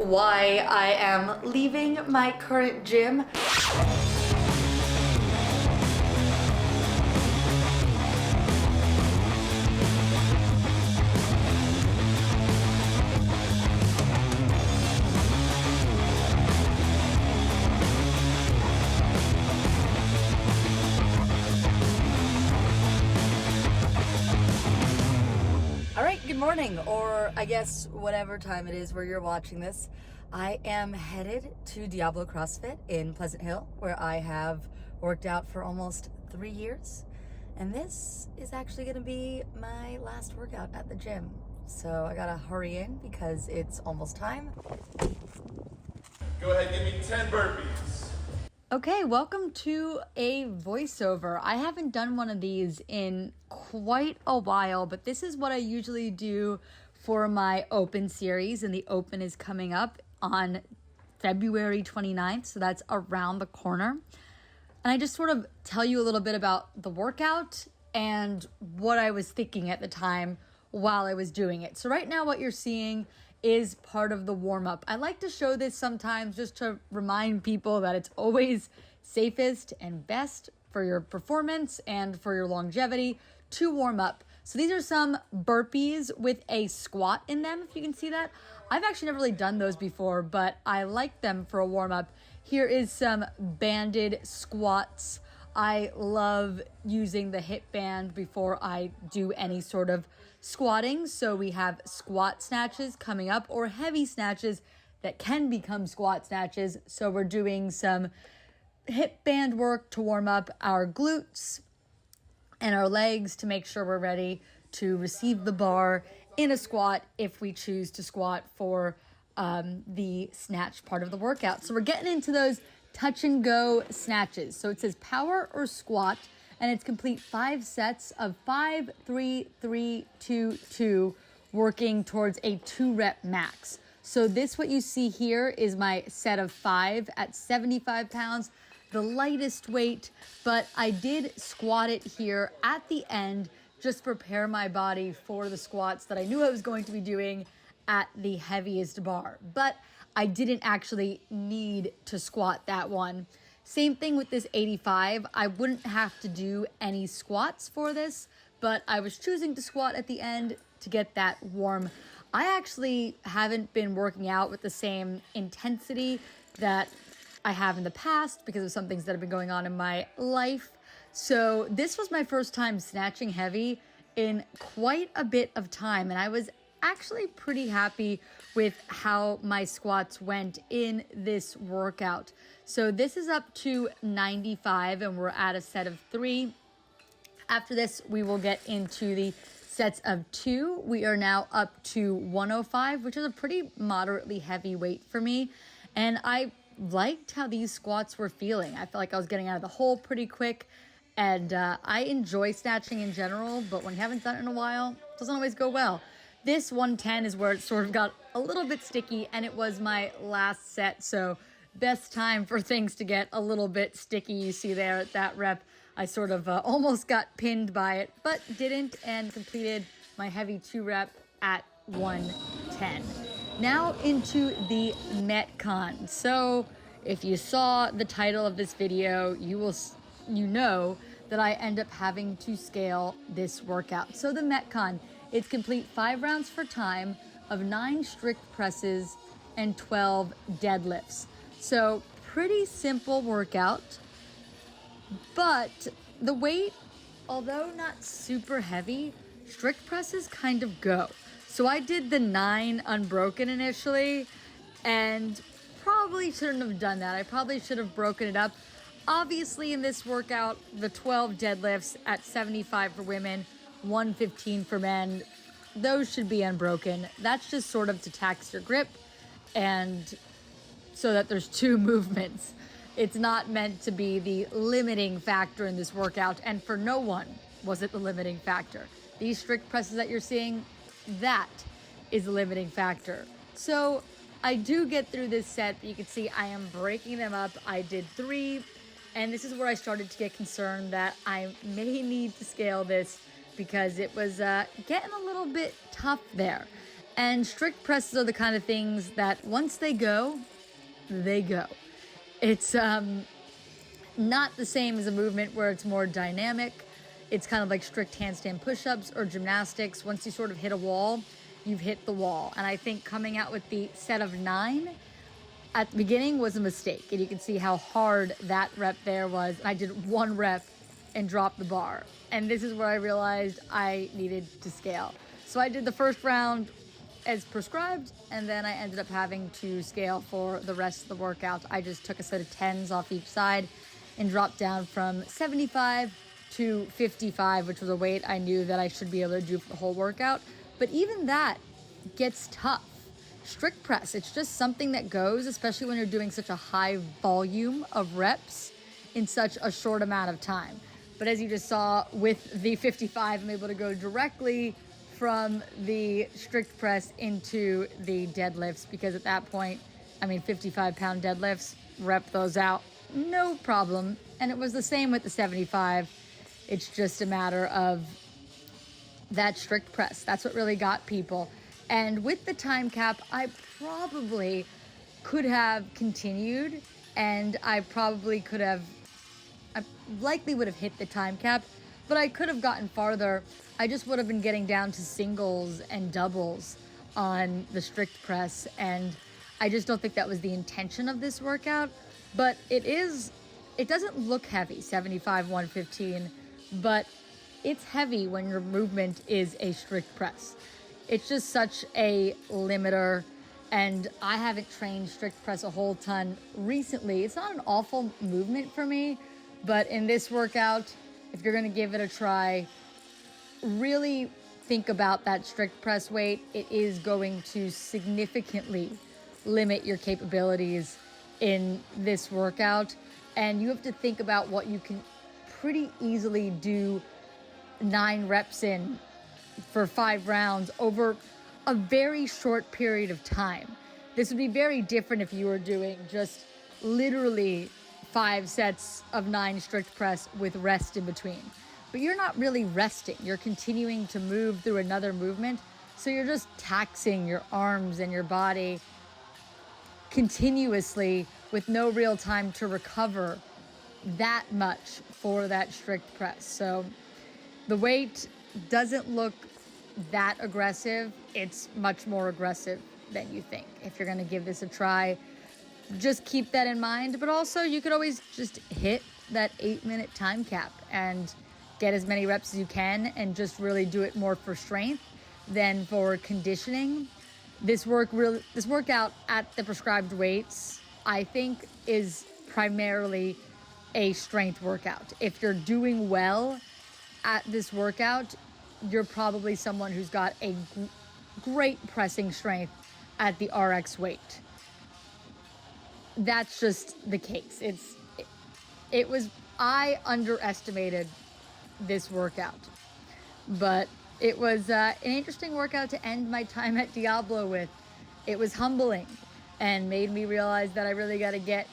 why I am leaving my current gym. Good morning, or I guess whatever time it is where you're watching this. I am headed to Diablo CrossFit in Pleasant Hill, where I have worked out for almost 3 years. And this is actually going to be my last workout at the gym. So I gotta hurry in because it's almost time. Go ahead, give me 10 burpees. Okay, welcome to a voiceover. I haven't done one of these in quite a while, but this is what I usually do for my open series, and the open is coming up on February 29th, so that's around the corner. And I just sort of tell you a little bit about the workout and what I was thinking at the time while I was doing it. So right now what you're seeing is part of the warm-up. I like to show this sometimes just to remind people that it's always safest and best for your performance and for your longevity to warm up. So these are some burpees with a squat in them, if you can see that. I've actually never really done those before, but I like them for a warm-up. Here is some banded squats. I love using the hip band before I do any sort of squatting. So we have squat snatches coming up, or heavy snatches that can become squat snatches. So we're doing some hip band work to warm up our glutes and our legs to make sure we're ready to receive the bar in a squat if we choose to squat for the snatch part of the workout. So we're getting into those touch and go snatches. So it says power or squat, and it's complete 5 sets of 5, 3, 3, 2, 2, working towards a 2-rep max. So this, what you see here, is my set of 5 at 75 pounds, the lightest weight, but I did squat it here at the end just to prepare my body for the squats that I knew I was going to be doing at the heaviest bar. But I didn't actually need to squat that one. Same thing with this 85. I wouldn't have to do any squats for this, but I was choosing to squat at the end to get that warm. I actually haven't been working out with the same intensity that I have in the past because of some things that have been going on in my life. So this was my first time snatching heavy in quite a bit of time, and I was actually pretty happy with how my squats went in this workout. So this is up to 95 and we're at a set of 3. After this, we will get into the sets of 2. We are now up to 105, which is a pretty moderately heavy weight for me. And I liked how these squats were feeling. I felt like I was getting out of the hole pretty quick. And I enjoy snatching in general, but when you haven't done it in a while, it doesn't always go well. This 110 is where it sort of got a little bit sticky, and it was my last set, so best time for things to get a little bit sticky. You see there at that rep, I sort of almost got pinned by it, but didn't, and completed my heavy 2-rep at 110. Now into the Metcon. So if you saw the title of this video, you know that I end up having to scale this workout. So the Metcon, it's complete 5 rounds for time of 9 strict presses and 12 deadlifts. So pretty simple workout, but the weight, although not super heavy, strict presses kind of go. So I did the 9 unbroken initially and probably shouldn't have done that. I probably should have broken it up. Obviously in this workout, the 12 deadlifts at 75 for women, 115 for men, those should be unbroken. That's just sort of to tax your grip and so that there's 2 movements. It's not meant to be the limiting factor in this workout, and for no one was it the limiting factor. These strict presses that you're seeing, that is the limiting factor. So I do get through this set, but you can see I am breaking them up. I did 3, and this is where I started to get concerned that I may need to scale this because it was getting a little bit tough there. And strict presses are the kind of things that once they go, they go. It's not the same as a movement where it's more dynamic. It's kind of like strict handstand push-ups or gymnastics. Once you sort of hit a wall, you've hit the wall. And I think coming out with the set of 9 at the beginning was a mistake. And you can see how hard that rep there was. I did 1 rep and dropped the bar. And this is where I realized I needed to scale. So I did the first round as prescribed, and then I ended up having to scale for the rest of the workout. I just took a set of 10s off each side and dropped down from 75 to 55, which was a weight I knew that I should be able to do for the whole workout. But even that gets tough. Strict press, it's just something that goes, especially when you're doing such a high volume of reps in such a short amount of time. But as you just saw with the 55, I'm able to go directly from the strict press into the deadlifts, because at that point, 55-pound deadlifts, rep those out, no problem. And it was the same with the 75. It's just a matter of that strict press. That's what really got people. And with the time cap, I probably could have continued, and I likely would have hit the time cap, but I could have gotten farther. I just would have been getting down to singles and doubles on the strict press, and I just don't think that was the intention of this workout. But it doesn't look heavy, 75, 115, but it's heavy when your movement is a strict press. It's just such a limiter, and I haven't trained strict press a whole ton recently. It's not an awful movement for me, but in this workout, if you're gonna give it a try, really think about that strict press weight. It is going to significantly limit your capabilities in this workout, and you have to think about what you can pretty easily do 9 reps in for 5 rounds over a very short period of time. This would be very different if you were doing just literally 5 sets of 9 strict press with rest in between. But you're not really resting. You're continuing to move through another movement. So you're just taxing your arms and your body continuously with no real time to recover that much for that strict press. So the weight doesn't look that aggressive. It's much more aggressive than you think. If you're gonna give this a try, just keep that in mind. But also you could always just hit that 8-minute time cap and get as many reps as you can and just really do it more for strength than for conditioning. This workout at the prescribed weights, I think, is primarily a strength workout. If you're doing well at this workout, you're probably someone who's got a great pressing strength at the RX weight. That's just the case. I underestimated this workout, but it was an interesting workout to end my time at Diablo with. It was humbling and made me realize that I really got to get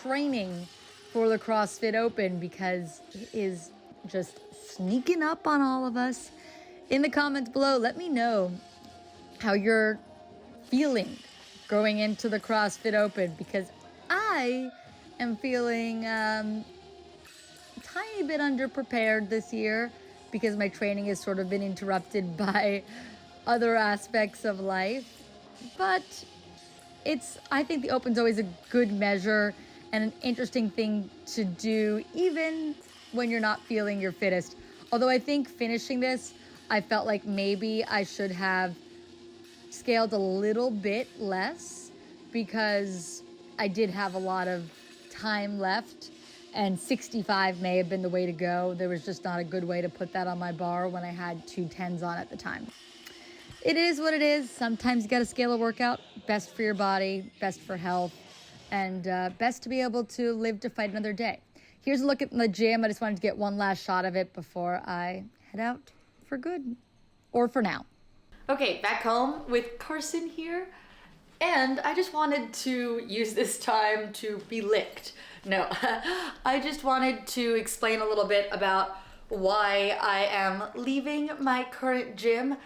training for the CrossFit Open, because it is just sneaking up on all of us. In the comments below, let me know how you're feeling going into the CrossFit Open, because I am feeling tiny bit underprepared this year, because my training has sort of been interrupted by other aspects of life. But I think the Open's always a good measure and an interesting thing to do, even when you're not feeling your fittest. Although I think finishing this, I felt like maybe I should have scaled a little bit less, because I did have a lot of time left, and 65 may have been the way to go. There was just not a good way to put that on my bar when I had 2 10s on at the time. It is what it is. Sometimes you got to scale a workout. Best for your body, best for health, and best to be able to live to fight another day. Here's a look at the gym. I just wanted to get one last shot of it before I head out for good, or for now. Okay, back home with Carson here. And I just wanted to use this time to be licked. No, I just wanted to explain a little bit about why I am leaving my current gym.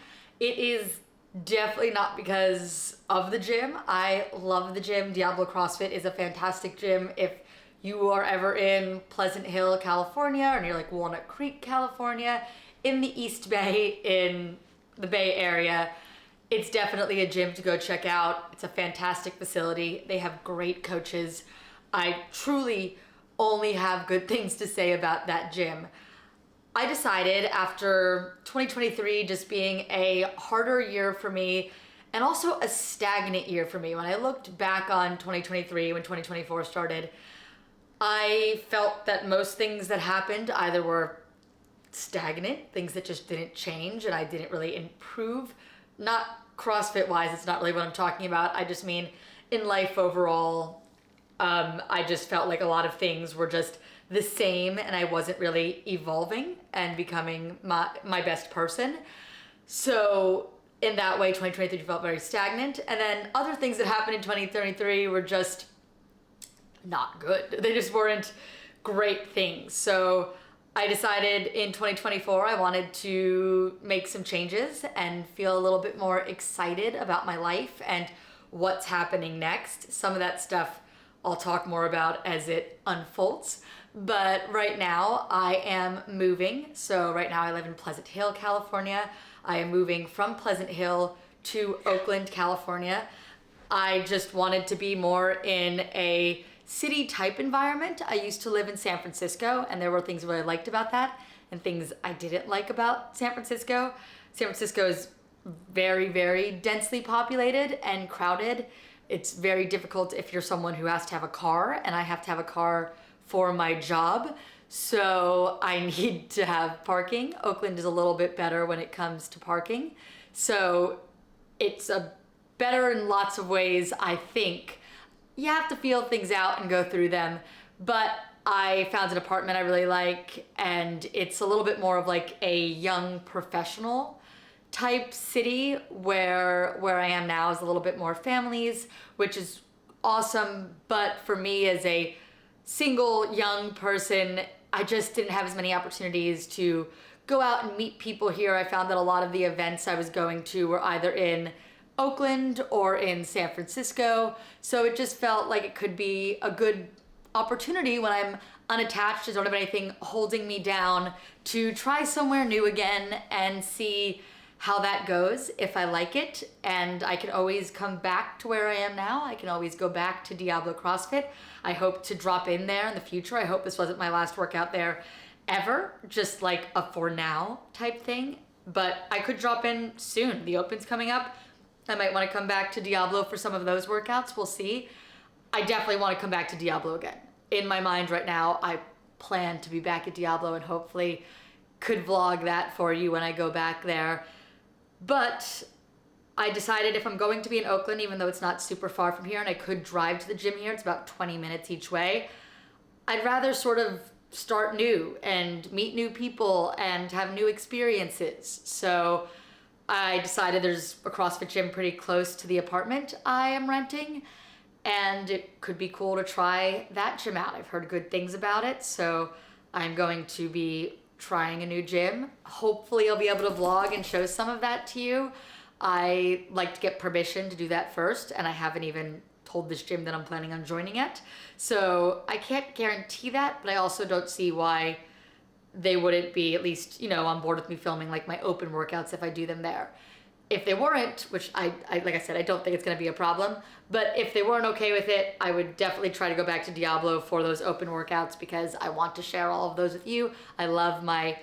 It is Definitely not because of the gym. I love the gym. Diablo CrossFit is a fantastic gym. If you are ever in Pleasant Hill, California, or near like Walnut Creek, California, in the East Bay, in the Bay Area, it's definitely a gym to go check out. It's a fantastic facility. They have great coaches. I truly only have good things to say about that gym. I decided after 2023 just being a harder year for me and also a stagnant year for me. When I looked back on 2023, when 2024 started, I felt that most things that happened either were stagnant, things that just didn't change and I didn't really improve. Not CrossFit wise, it's not really what I'm talking about. I just mean in life overall, I just felt like a lot of things were just the same and I wasn't really evolving and becoming my best person. So in that way, 2023 felt very stagnant. And then other things that happened in 2023 were just not good. They just weren't great things. So I decided in 2024 I wanted to make some changes and feel a little bit more excited about my life and what's happening next. Some of that stuff I'll talk more about as it unfolds. But right now I am moving. So right now I live in Pleasant Hill, California. I am moving from Pleasant Hill to Oakland, California. I just wanted to be more in a city type environment. I used to live in San Francisco and there were things that I liked about that and things I didn't like about San Francisco. San Francisco is very, very densely populated and crowded. It's very difficult if you're someone who has to have a car, and I have to have a car for my job. So I need to have parking. Oakland is a little bit better when it comes to parking. So it's a better in lots of ways, I think. You have to feel things out and go through them. But I found an apartment I really like, and it's a little bit more of like a young professional type city where I am now is a little bit more families, which is awesome. But for me as a single young person, I just didn't have as many opportunities to go out and meet people here. I found that a lot of the events I was going to were either in Oakland or in San Francisco. So it just felt like it could be a good opportunity when I'm unattached, I don't have anything holding me down, to try somewhere new again and see how that goes, if I like it. And I can always come back to where I am now. I can always go back to Diablo CrossFit. I hope to drop in there in the future. I hope this wasn't my last workout there ever, just like a for now type thing. But I could drop in soon. The Open's coming up. I might want to come back to Diablo for some of those workouts. We'll see. I definitely want to come back to Diablo again. In my mind right now, I plan to be back at Diablo and hopefully could vlog that for you when I go back there. But I decided if I'm going to be in Oakland, even though it's not super far from here and I could drive to the gym here, it's about 20 minutes each way, I'd rather sort of start new and meet new people and have new experiences. So I decided there's a CrossFit gym pretty close to the apartment I am renting, and it could be cool to try that gym out. I've heard good things about it, so I'm going to be trying a new gym. Hopefully I'll be able to vlog and show some of that to you. I like to get permission to do that first, and I haven't even told this gym that I'm planning on joining yet. So I can't guarantee that, but I also don't see why they wouldn't be at least, on board with me filming like my open workouts if I do them there. If they weren't, which I like I said, I don't think it's gonna be a problem, but if they weren't okay with it, I would definitely try to go back to Diablo for those open workouts because I want to share all of those with you. I love my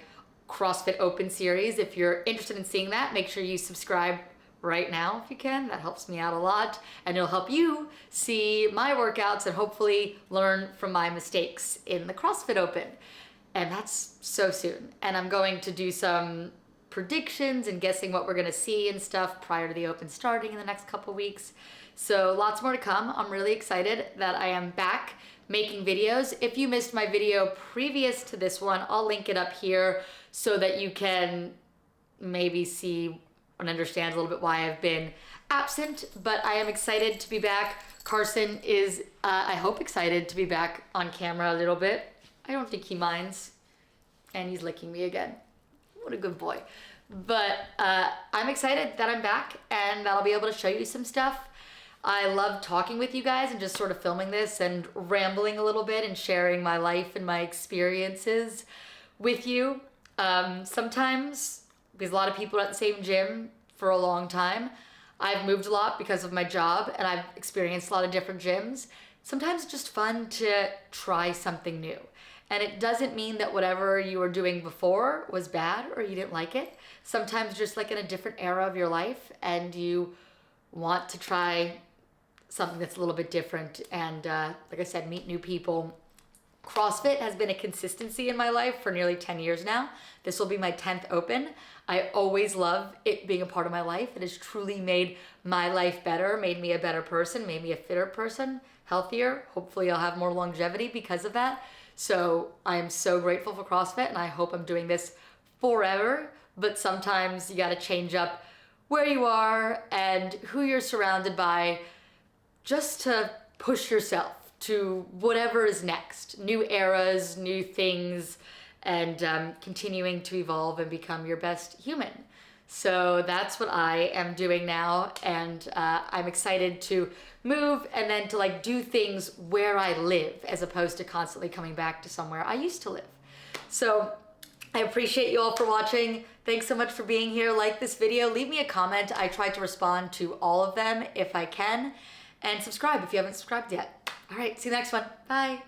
CrossFit Open series. If you're interested in seeing that, make sure you subscribe right now if you can. That helps me out a lot, and it'll help you see my workouts and hopefully learn from my mistakes in the CrossFit Open. And that's so soon. And I'm going to do some predictions and guessing what we're gonna see and stuff prior to the Open starting in the next couple weeks. So lots more to come. I'm really excited that I am back making videos. If you missed my video previous to this one, I'll link it up here so that you can maybe see and understand a little bit why I've been absent, but I am excited to be back. Carson is, I hope, excited to be back on camera a little bit. I don't think he minds, and he's licking me again. What a good boy. But I'm excited that I'm back and that I'll be able to show you some stuff. I love talking with you guys and just sort of filming this and rambling a little bit and sharing my life and my experiences with you. Sometimes, because a lot of people are at the same gym for a long time, I've moved a lot because of my job and I've experienced a lot of different gyms. Sometimes it's just fun to try something new. And it doesn't mean that whatever you were doing before was bad or you didn't like it. Sometimes just like in a different era of your life and you want to try something that's a little bit different and like I said, meet new people. CrossFit has been a consistency in my life for nearly 10 years now. This will be my 10th open. I always love it being a part of my life. It has truly made my life better, made me a better person, made me a fitter person, healthier. Hopefully I'll have more longevity because of that. So I'm so grateful for CrossFit and I hope I'm doing this forever. But sometimes you got to change up where you are and who you're surrounded by just to push yourself to whatever is next, new eras, new things, and continuing to evolve and become your best human. So that's what I am doing now, and I'm excited to move and then to like do things where I live as opposed to constantly coming back to somewhere I used to live. So I appreciate you all for watching. Thanks so much for being here. Like this video, leave me a comment. I try to respond to all of them if I can, and subscribe if you haven't subscribed yet. All right, see you next one. Bye.